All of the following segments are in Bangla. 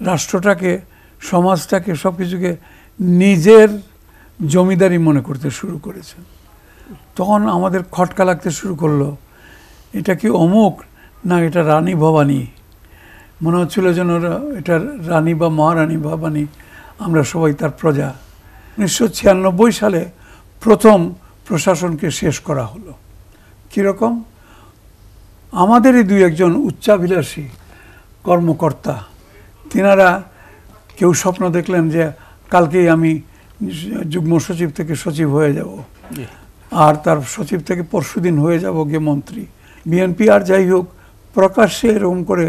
রাষ্ট্রটাকে, সমাজটাকে, সব কিছুকে নিজের জমিদারি মনে করতে শুরু করেছেন। তখন আমাদের খটকা লাগতে শুরু করলো, এটা কি অমুক না এটা রানী ভবানী। মনে হচ্ছিল যেন এটা রানী বা মহারানী ভবানী, আমরা সবাই তার প্রজা। 1996 সালে প্রথম প্রশাসনকে শেষ করা হলো। কীরকম? আমাদেরই দুই একজন উচ্চাভিলাষী কর্মকর্তা, তিনারা কেউ স্বপ্ন দেখলেন যে কালকেই আমি যুগ্ম সচিব থেকে সচিব হয়ে যাব, আর তার সচিব থেকে পরশুদিন হয়ে যাব গিয়ে মন্ত্রী। বিএনপি আর যাই হোক, প্রকাশ্যে এরকম করে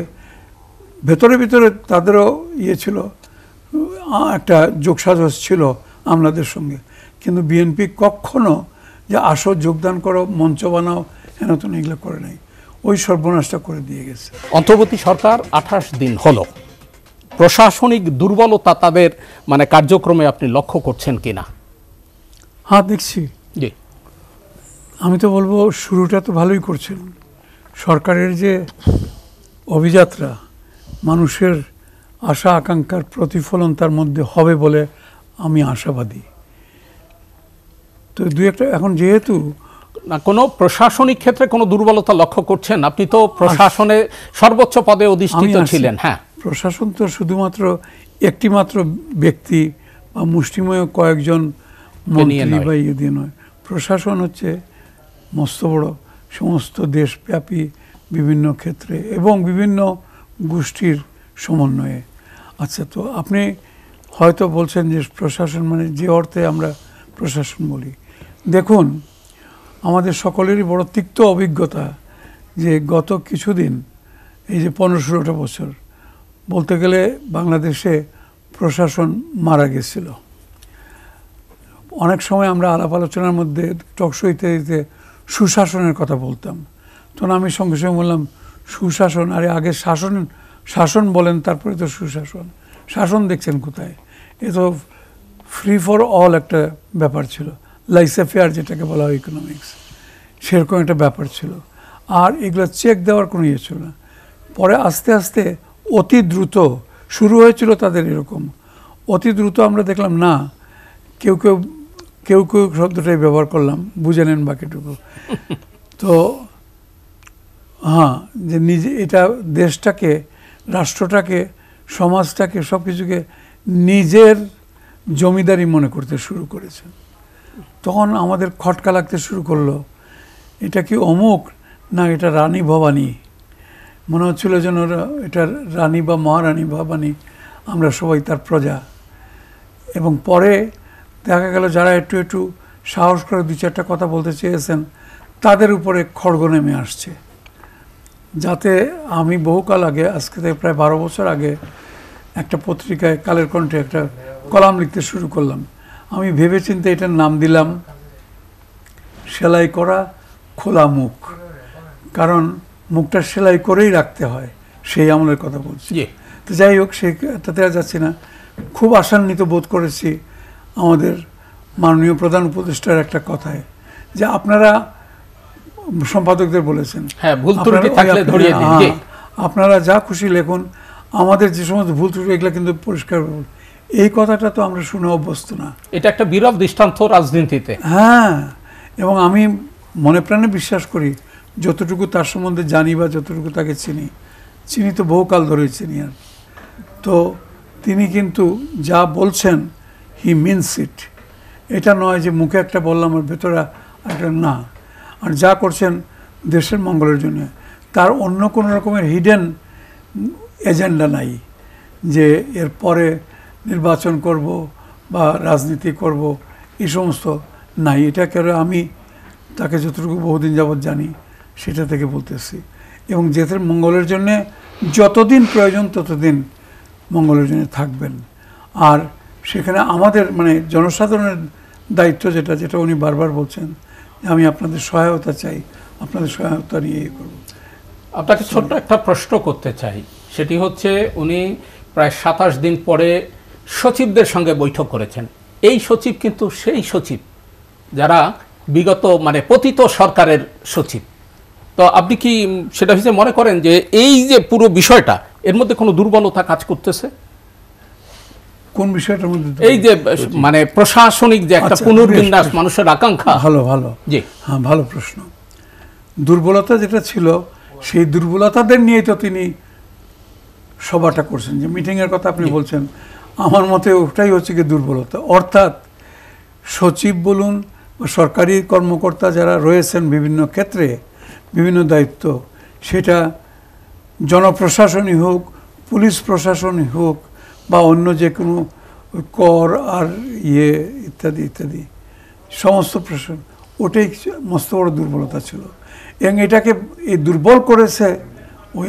ভেতরে ভিতরে তাদেরও ছিল, একটা যোগসাজশ ছিল আমলাদের সঙ্গে, কিন্তু বিএনপি কখনো যে আসো যোগদান করো, মঞ্চ বানাও, হেন তো এগুলো করে নাই। ওই সর্বনাশটা করে দিয়ে গেছে। অন্তর্বর্তী সরকার 28 দিন হলো, প্রশাসনিক দুর্বলতা তাদের মানে কার্যক্রমে আপনি লক্ষ্য করছেন কিনা? হ্যাঁ, দেখছি। জি, আমি তো বলবো শুরুটা তো ভালোই করছেন। সরকারের যে অভিযাত্রা, মানুষের আশা আকাঙ্ক্ষার প্রতিফলন তার মধ্যে হবে বলে আমি আশাবাদী। তো দুই একটা এখন যেহেতু না কোনো প্রশাসনিক ক্ষেত্রে কোনো দুর্বলতা লক্ষ্য করছেন? আপনি তো প্রশাসনে সর্বোচ্চ পদে অধিষ্ঠিত ছিলেন। হ্যাঁ, প্রশাসন তো শুধুমাত্র একটিমাত্র ব্যক্তি বা মুষ্টিমেয় কয়েকজন মন্ত্রী বা ইয়ে দিয়ে নয়। প্রশাসন হচ্ছে মস্ত বড়, সমস্ত দেশব্যাপী বিভিন্ন ক্ষেত্রে এবং বিভিন্ন গোষ্ঠীর সমন্বয়ে। আচ্ছা, তো আপনি হয়তো বলছেন যে প্রশাসন মানে যে অর্থে আমরা প্রশাসন বলি, দেখুন আমাদের সকলেরই বড় তিক্ত অভিজ্ঞতা যে গত কিছুদিন, এই যে 15-16টা বছর বলতে গেলে বাংলাদেশে প্রশাসন মারা গেছিল। অনেক সময় আমরা আলাপ আলোচনার মধ্যে টকশো ইত্যাদিতে সুশাসনের কথা বলতাম, তখন আমি সঙ্গে সঙ্গে বললাম সুশাসন, আরে আগে শাসন বলেন, তারপরে তো সুশাসন। শাসন দেখছেন কোথায়? এ তো ফ্রি ফর অল একটা ব্যাপার ছিল, লাইসে ফেয়ার যেটাকে বলা হয় ইকোনমিক্স, সেরকম একটা ব্যাপার ছিল। আর এগুলো চেক দেওয়ার কোনো ইয়ে ছিল না। পরে আস্তে আস্তে অতি দ্রুত শুরু হয়েছিল তাদের এরকম, অতি দ্রুত আমরা দেখলাম না, কেউ কেউ কেউ কেউ শব্দটাই ব্যবহার করলাম, বুঝে নেন বাকিটুকু। তো হ্যাঁ, যে নিজে এটা দেশটাকে, রাষ্ট্রটাকে, সমাজটাকে, সব কিছুকে নিজের জমিদারি মনে করতে শুরু করেছে। তখন আমাদের খটকা লাগতে শুরু করলো, এটা কি অমুক না এটা রানী ভবানী। মনে হচ্ছিল যেন এটা রানী বা মহারানী ভবানী, আমরা সবাই তার প্রজা। এবং পরে দেখা গেল যারা একটু একটু সাহস করে 2-4টা কথা বলতে চেয়েছেন, তাদের উপরে খড়গ নেমে আসছে। যাতে আমি বহুকাল আগে, আজকে থেকে প্রায় 12 বছর আগে, একটা পত্রিকায় কালের কণ্ঠে একটা কলাম লিখতে শুরু করলাম। আমি ভেবেচিন্তে এটার নাম দিলাম সেলাই করা খোলা মুখ, কারণ মুখটা সেলাই করেই রাখতে হয়, সেই আমলের কথা বলছি। তো যাই হোক, সেটাতে আর যাচ্ছি না। খুব আশান্বিত বোধ করেছি আমাদের মাননীয় প্রধান উপদেষ্টার একটা কথায়, যে আপনারা সম্পাদকদের বলেছেন আপনারা যা খুশি লেখুন, আমাদের যে সমস্ত ভুল ত্রুটি এগুলো কিন্তু পরিষ্কার। এই কথাটা তো আমরা শুনে অভ্যস্ত না। এটা একটা বিরল দৃষ্টান্ত রাজনীতিতে। হ্যাঁ, এবং আমি মনে প্রাণে বিশ্বাস করি, যতটুকু তার সম্বন্ধে জানি বা যতটুকু তাকে চিনি তো বহুকাল ধরে চিনি। আর তো তিনি কিন্তু যা বলছেন হি মিনস ইট। এটা নয় যে মুখে একটা বললাম আর ভেতরে একটা না। আর যা করছেন দেশের মঙ্গলের জন্য, তার অন্য কোনো রকমের হিডেন এজেন্ডা নাই যে এর পরে নির্বাচন করব বা রাজনীতি করব, এই সমস্ত নাই। এটা কেন, আমি তাকে যতটুকু বহুদিন যাবৎ জানি সেটা থেকে বলতেছি। এবং দেশের মঙ্গলের জন্যে যতদিন প্রয়োজন ততদিন মঙ্গলের জন্য থাকবেন। আর সেখানে আমাদের মানে জনসাধারণের দায়িত্ব যেটা উনি বারবার বলছেন, আমি আপনাদের সহায়তা চাই, আপনাদের সহায়তা নিয়ে করব। আপনাকে ছোট্ট একটা প্রশ্ন করতে চাই, সেটি হচ্ছে উনি প্রায় 27 দিন পরে সচিবদের সঙ্গে বৈঠক করেছেন। এই সচিব কিন্তু সেই সচিব যারা বিগত মানে পতিত সরকারের সচিব। তো আপনি কি সেটা হিসেবে মনে করেন যে এই যে পুরো বিষয়টা, এর মধ্যে কোনো দুর্বলতা কাজ করতেছে? কোন বিষয়টার মধ্যে? এই যে মানে প্রশাসনিক যে একটা আচ্ছা, পুনর্বিন্যাস বেশ। মানুষের আকাঙ্ক্ষা। ভালো ভালো, জি হ্যাঁ, ভালো প্রশ্ন। দুর্বলতা যেটা ছিল, সেই দুর্বলতাদের নিয়েই তো তিনি সভাটা করছেন। যে মিটিংয়ের কথা আপনি বলছেন, আমার মতে ওটাই হচ্ছে কি দুর্বলতা। অর্থাৎ সচিব বলুন বা সরকারি কর্মকর্তা যারা রয়েছেন বিভিন্ন ক্ষেত্রে, বিভিন্ন দায়িত্ব, সেটা জনপ্রশাসনই হোক, পুলিশ প্রশাসনই হোক, বা অন্য যে কোনো কর আর ইত্যাদি ইত্যাদি সমস্ত প্রশাসন, ওটাই মস্ত বড় দুর্বলতা ছিল। এবং এটাকে এই দুর্বল করেছে ওই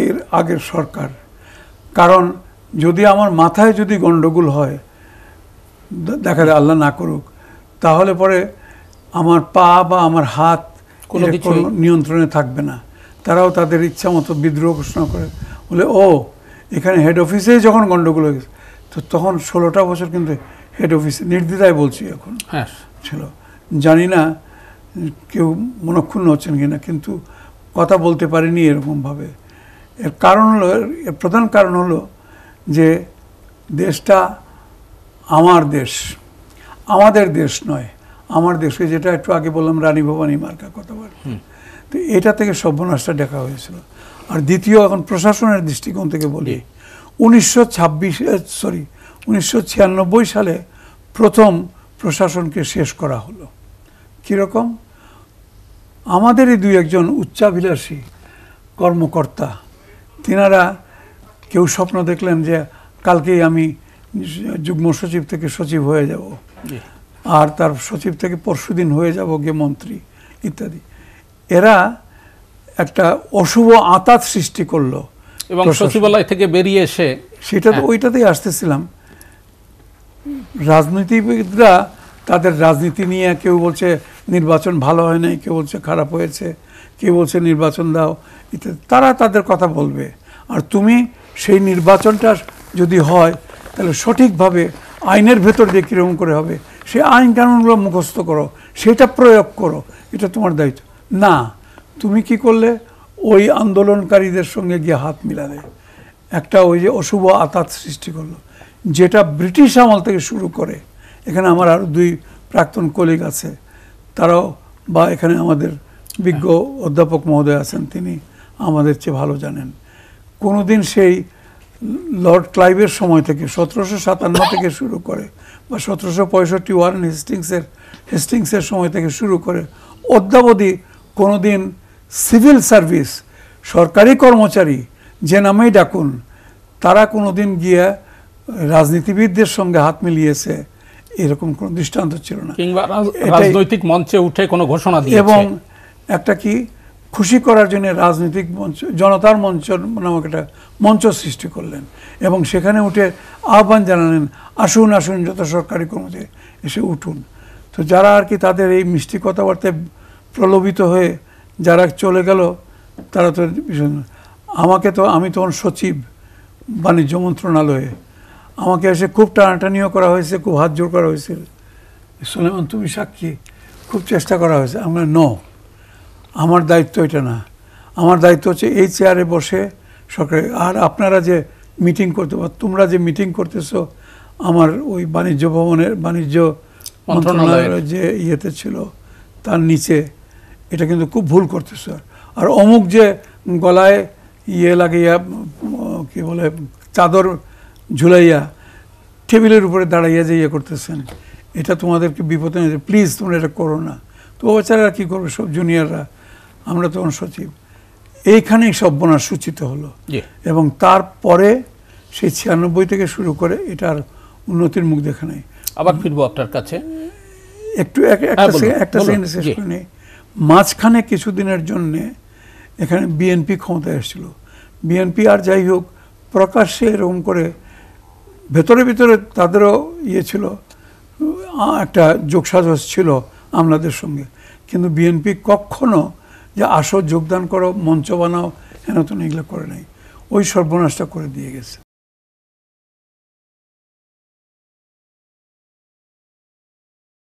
এর আগের সরকার। কারণ যদি আমার মাথায় যদি গণ্ডগোল হয়, দেখা যায় আল্লাহ না করুক, তাহলে পরে আমার পা বা আমার হাত কোনো নিয়ন্ত্রণে থাকবে না। তারাও তাদের ইচ্ছা মতো বিদ্রোহ ঘোষণা করে, বলে ও এখানে হেড অফিসেই যখন গণ্ডগোল হয়ে গেছে, তো তখন 16টা বছর কিন্তু হেড অফিসে, নির্দ্বিধায় বলছি এখন, ছিল। জানি না কেউ মনক্ষুণ্ণ হচ্ছেন কিনা, কিন্তু কথা বলতে পারিনি এরকমভাবে। এর কারণ হলো, এর প্রধান কারণ হলো যে দেশটা আমার দেশ, আমাদের দেশ নয়, আমার দেশে, যেটা একটু আগে বললাম রানী ভবানী মার্কা কথা বলে, তো এটা থেকে সর্বনাশটা দেখা হয়েছিল। আর দ্বিতীয়, এখন প্রশাসনের দৃষ্টিকোণ থেকে বলি, 1996 সালে প্রথম প্রশাসনকে শেষ করা হলো। কীরকম? আমাদেরই দুই একজন উচ্চাভিলাষী কর্মকর্তা, তিনারা কেউ স্বপ্ন দেখলেন যে কালকেই আমি যুগ্ম সচিব থেকে সচিব হয়ে যাব, আর তার সচিব থেকে পরশুদিন হয়ে যাব গিয়ে মন্ত্রী ইত্যাদি। এরা একটা অশুভ আঁতাত সৃষ্টি করলো এবং সচিবালয় থেকে বেরিয়ে এসে, সেটা তো ওইটাতেই আসতেছিলাম। রাজনীতিবিদরা তাদের রাজনীতি নিয়ে, কেউ বলছে নির্বাচন ভালো হয় নাই, কেউ বলছে খারাপ হয়েছে, কেউ বলছে নির্বাচন দাও ইত্যাদি, তারা তাদের কথা বলবে। আর তুমি সেই নির্বাচনটা যদি হয়, তাহলে সঠিকভাবে আইনের ভেতর দিয়ে কীরকম করে হবে, সেই আইন কানুনগুলো মুখস্থ করো, সেটা প্রয়োগ করো, এটা তোমার দায়িত্ব। না, তুমি কি করলে? ওই আন্দোলনকারীদের সঙ্গে গিয়ে হাত মিলালে, একটা ওই যে অশুভ আতাত সৃষ্টি করলো, যেটা ব্রিটিশ আমল থেকে শুরু করে। এখানে আমার আরও দুই প্রাক্তন কলিগ আছে, তারাও, বা এখানে আমাদের বিজ্ঞ অধ্যাপক মহোদয় আছেন, তিনি আমাদের চেয়ে ভালো জানেন। কোনোদিন সেই লর্ড ক্লাইভের সময় থেকে 1757 থেকে শুরু করে, বা 1765 ওয়ারেন হেস্টিংসের সময় থেকে শুরু করে অদ্যাবধি কোনোদিন সিভিল সার্ভিস, সরকারি কর্মচারী যে নামেই ডাকুন, তারা কোনোদিন গিয়ে রাজনীতিবিদদের সঙ্গে হাত মিলিয়েছে এরকম কোনো দৃষ্টান্ত ছিল না, কিংবা রাজনৈতিক মঞ্চে উঠে কোনো ঘোষণা দিয়েছে। এবং একটা কি খুশি করার জন্য রাজনৈতিক মঞ্চ, জনতার মঞ্চ নামক একটা মঞ্চ সৃষ্টি করলেন, এবং সেখানে উঠে আহ্বান জানালেন, আসুন আসুন যত সরকারি কর্মচারী এসে উঠুন। তো যারা আর কি তাদের এই মিষ্টি কথাবার্তায় প্রলোভিত হয়ে যারা চলে গেল, তারা তো আমাকে তো, আমি তখন সচিব বাণিজ্য মন্ত্রণালয়ে, আমাকে এসে খুব টানাটানিও করা হয়েছে, খুব হাত জোর করা হয়েছিল, সুলেমান তুমি সাক্ষী, খুব চেষ্টা করা হয়েছে। আমরা আমার দায়িত্ব এটা না, আমার দায়িত্ব হচ্ছে এই চেয়ারে বসে সরকারি, আর আপনারা যে মিটিং করতে, তোমরা যে মিটিং করতেছো আমার ওই বাণিজ্য ভবনের, বাণিজ্য মন্ত্রণালয়ের যে ইয়েতে ছিল তার নিচে, এটা কিন্তু খুব ভুল করতেছ। আর অমুক যে গলায় লাগাইয়া, কি বলে, চাদর ঝুলাইয়া টেবিলের উপরে দাঁড়াইয়া যে করতেছেন, এটা তোমাদেরকে বিপদে নিয়ে, প্লিজ তোমরা এটা করো না। তো বাচ্চারা কী করবে, সব জুনিয়ররা, আমরা তখন সচিব। এইখানেই সর্বনাশ সূচিত হলো, এবং তারপরে সেই 96 থেকে শুরু করে এটার উন্নতির মুখ দেখা নাই। আবার ফিরবো আপনার কাছে, একটু একটা সেকেন্ড শেষ করে নেই। মাঝখানে কিছুদিনের জন্যে এখানে বিএনপি ক্ষমতায় এসেছিল। বিএনপি আর যাই হোক, প্রকাশ্যে এরকম করে ভেতরে ভিতরে তাদেরও ছিল, একটা যোগসাজশ ছিল আমলাদের সঙ্গে, কিন্তু বিএনপি কখনো যে আসো যোগদান করো, মঞ্চ বানাও, হেন তো এগুলো করে নাই, ওই সর্বনাশটা করে দিয়ে গেছে।